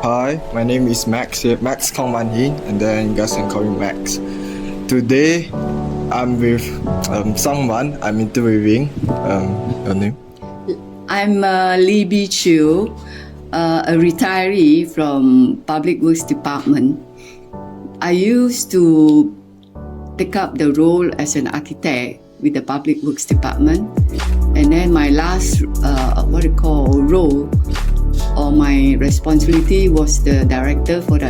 Hi, my name is Max, Max Tong and then you guys can call me Max. Today, I'm with someone I'm interviewing. Your name? I'm Lee B. Chiu, a retiree from Public Works Department. I used to take up the role as an architect with the Public Works Department, and then my last role or my responsibility was the director for the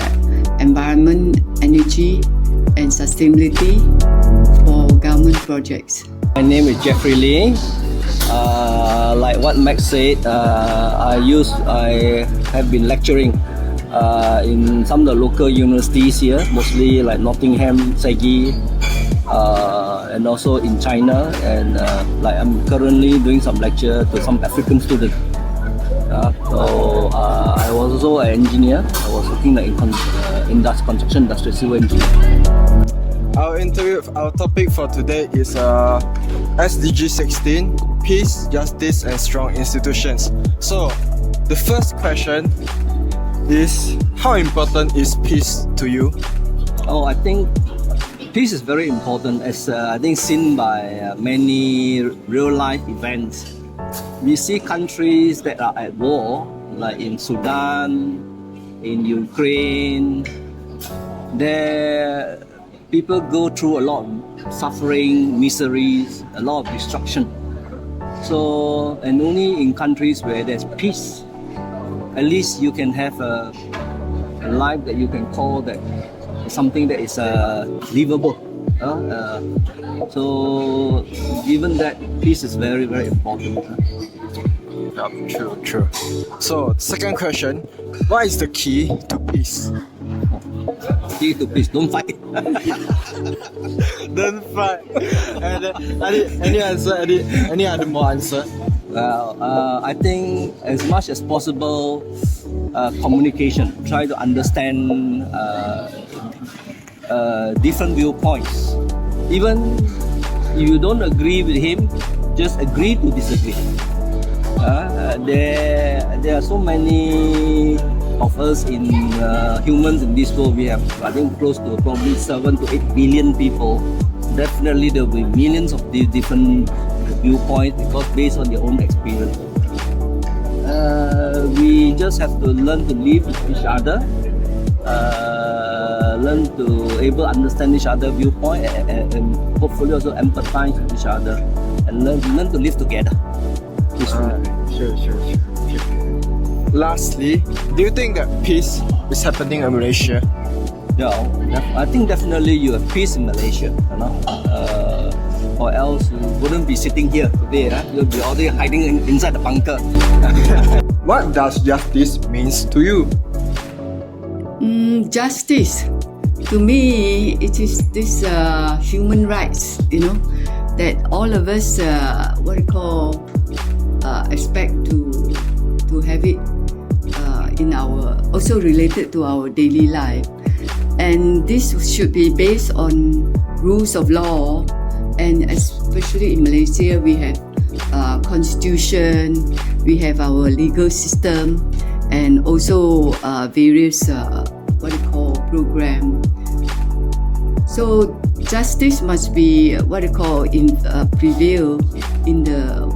environment, energy, and sustainability for government projects. My name is Jeffrey Lee. Like what Max said, I have been lecturing in some of the local universities here, mostly like Nottingham, Segi, and also in China. And I'm currently doing some lecture to some African students. I was also an engineer. I was working in construction industry, civil engineer. Our topic for today is SDG 16, Peace, Justice and Strong Institutions. So, the first question is, how important is peace to you? I think peace is very important, as I think seen by many real-life events. We see countries that are at war, like in Sudan, in Ukraine. There, people go through a lot of suffering, miseries, a lot of destruction. So, and only in countries where there's peace, at least you can have a life that you can call that something that is livable. So, given that, peace is very, very important. True. So, second question, what is the key to peace? Key to peace, don't fight. Don't fight. Any answer? Any other more answer? I think as much as possible, communication. Try to understand different viewpoints. Even if you don't agree with him, just agree to disagree. There are so many of us in humans in this world. We have, I think, close to probably 7 to 8 billion people. Definitely there will be millions of different viewpoints because based on their own experience. We just have to learn to live with each other, learn to able understand each other's viewpoint, and hopefully also empathize with each other and learn to live together. Sure. Lastly, do you think that peace is happening in Malaysia? Yeah, I think definitely you have peace in Malaysia, you know. Or else you wouldn't be sitting here today, right? You'll be already hiding inside the bunker. What does justice means to you? Justice, to me, it is this human rights, that all of us, expect to have it in our, also related to our daily life. And this should be based on rules of law, and especially in Malaysia, we have constitution, we have our legal system, and also various program. So justice must be prevail in the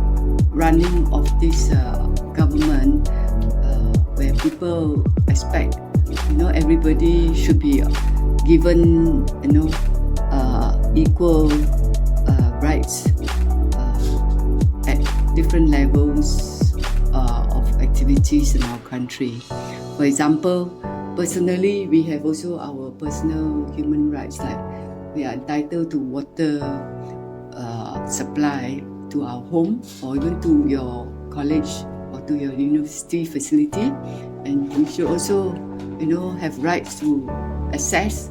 running of this government, where people expect, everybody should be given, equal rights at different levels of activities in our country. For example, personally, we have also our personal human rights, like we are entitled to water supply to our home or even to your college or to your university facility, and we should also have rights to access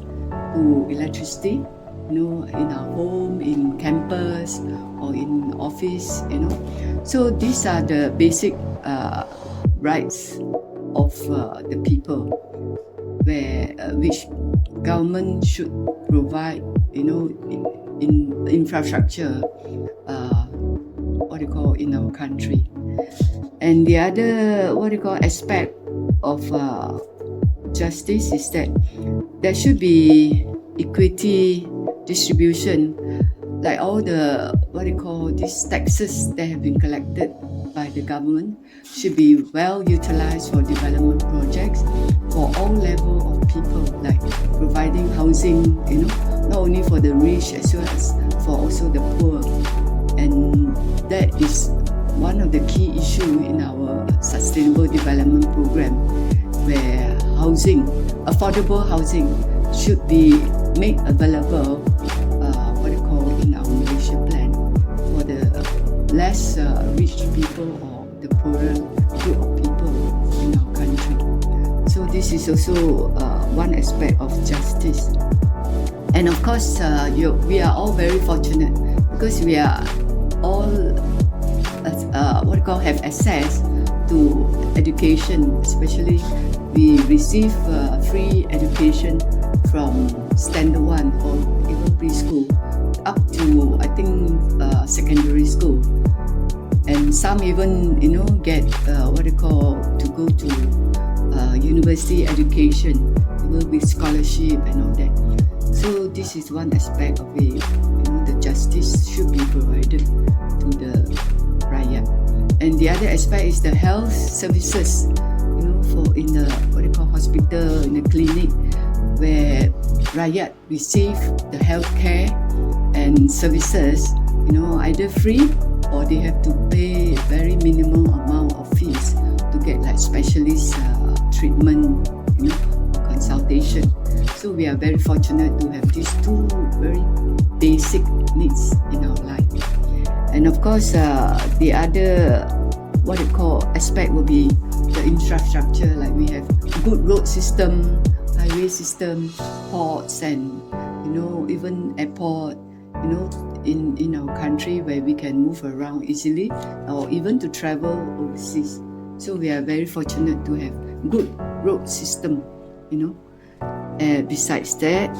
to electricity, in our home, in campus or in office, So these are the basic rights of the people, which government should provide, in infrastructure, in our country. And the other aspect of justice is that there should be equity distribution, like all the these taxes that have been collected by the government should be well utilized for development projects for all level of people, like providing housing, not only for the rich as well as for also the poor. And that is one of the key issues in our sustainable development program, where housing, affordable housing, should be made available, in our Malaysia plan for the less rich people or the poorer group of people in our country. So this is also one aspect of justice. And of course, we are all very fortunate because we are all have access to education. Especially, we receive free education from standard 1 or even preschool up to secondary school, and some even get to go to university education with scholarship and all that. So this is one aspect of it. The justice should be provided to the rakyat. And the other aspect is the health services, for in the hospital, in the clinic, where rakyat receive the health care and services, either free or they have to pay very minimal amount of fees to get like specialist treatment, or consultation. So we are very fortunate to have these two very basic needs in our life. And of course, the other aspect will be the infrastructure. Like we have good road system, highway system, ports, and even airport. In our country where we can move around easily, or even to travel overseas. So we are very fortunate to have good road system. Besides that,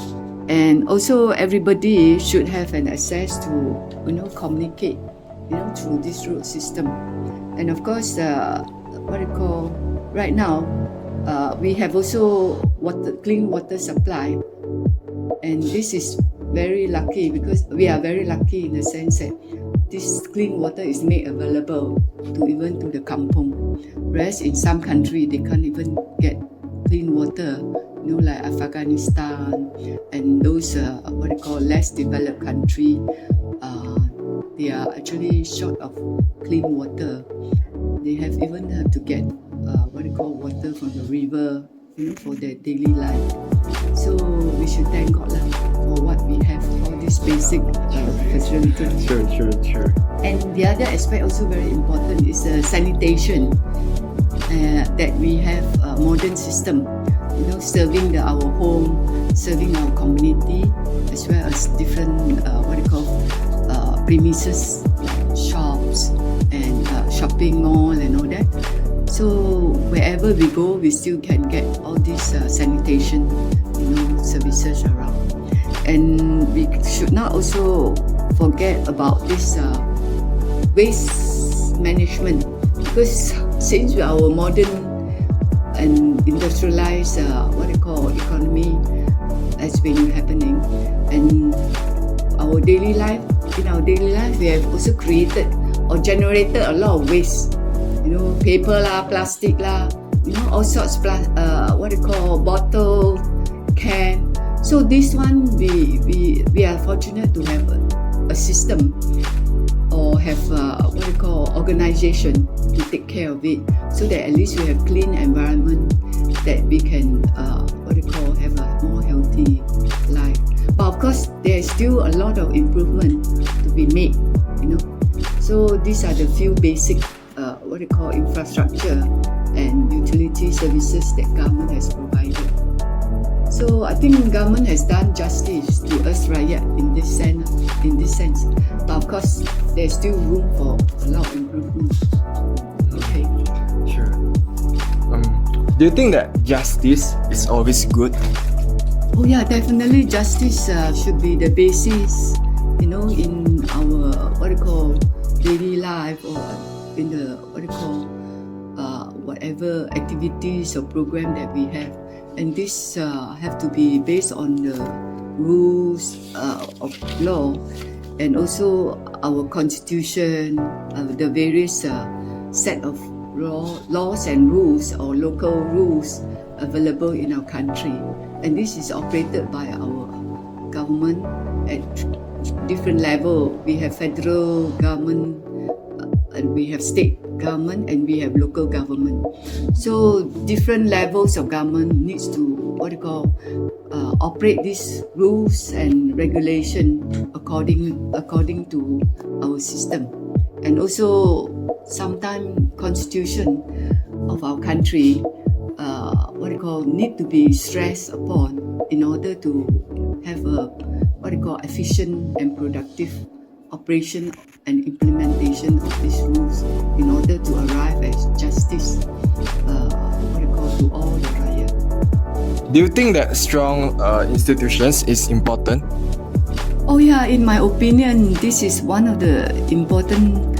and also everybody should have an access to communicate through this road system. And of course, right now we have also clean water supply, and this is very lucky because we are very lucky in the sense that this clean water is made available even to the kampung, whereas in some country they can't even get clean water, like Afghanistan and those less developed country. They are actually short of clean water. They have to get water from the river, for their daily life. So we should thank God for what we have, all these basic facilities. Sure. And the other aspect also very important is sanitation. That we have a modern system, serving our home, serving our community, as well as different premises, like shops and shopping mall and all that. So wherever we go, we still can get all these sanitation, services around. And we should not also forget about this waste management, because since we are our modern and industrialized economy has been happening, and in our daily life we have also created or generated a lot of waste. Paper plastic all sorts bottle, can. So this one we are fortunate to have a system or have organization to take care of it, so that at least we have clean environment that we can have a more healthy life. But of course, there is still a lot of improvement to be made. So these are the few basic infrastructure and utility services that government has provided. So I think government has done justice to us rakyat in this sense. But of course, there's still room for a lot of improvement. Okay. Sure. Do you think that justice is always good? Oh yeah, definitely justice should be the basis, in our daily life, or in the whatever activities or program that we have. and this have to be based on the rules of law, and also our constitution, the various set of laws and rules or local rules available in our country. And this is operated by our government at different level. We have federal government, and we have state government, and we have local government. So different levels of government needs to operate these rules and regulation according to our system. And also sometimes constitution of our country need to be stressed upon in order to have a efficient and productive operation and implementation of these rules in order to arrive at justice to all the rakyat. Do you think that strong institutions is important? Oh yeah, in my opinion, this is one of the important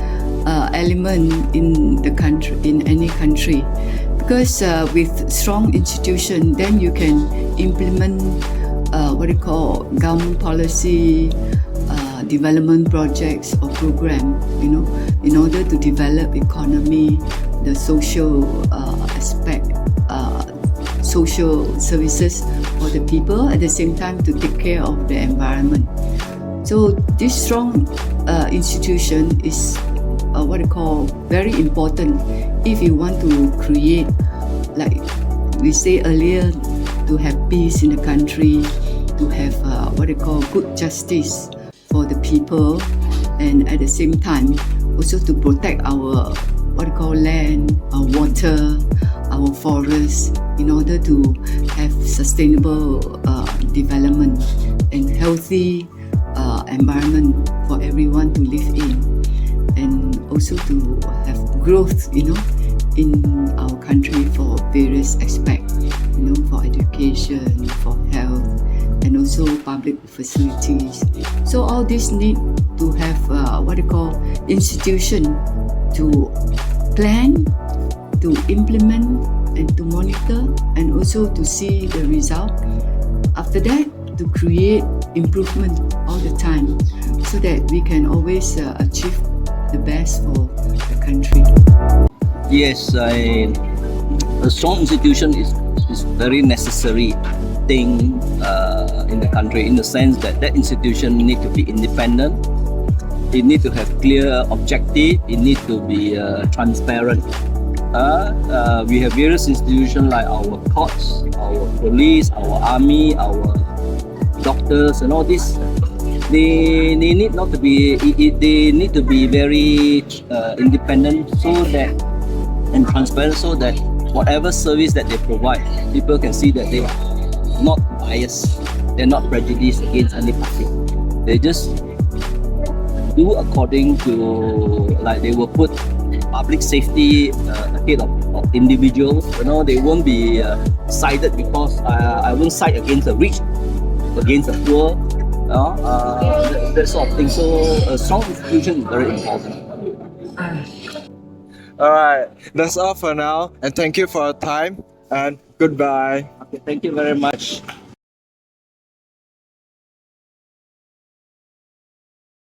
element in the country, in any country, because with strong institution, then you can implement government policy, development projects or program, in order to develop economy, the social aspect, social services for the people, at the same time to take care of the environment. So this strong institution is very important if you want to create, like we say earlier, to have peace in the country, to have good justice for the people, and at the same time also to protect our land, our water, our forests, in order to have sustainable development and healthy environment for everyone to live in, and also to have growth, in our country for various aspects, for education, for health, and also public facilities. So all this need to have institution to plan, to implement, and to monitor, and also to see the result. After that, to create improvement all the time, so that we can always achieve the best for the country. Yes, a strong institution is very necessary thing in the country, in the sense that that institution need to be independent, it need to have clear objective, it need to be transparent. We have various institutions like our courts, our police, our army, our doctors, and all this. They need not to be. They need to be very independent, so that, and transparent, so that whatever service that they provide, people can see that they are not biased, they're not prejudiced against any party. They just do according to, like, they will put public safety ahead of individuals. They won't be sided, because I won't side against the rich, against the poor. That sort of thing. So a strong institution is very important. Alright, that's all for now, and thank you for your time, and goodbye. Okay, thank you very much.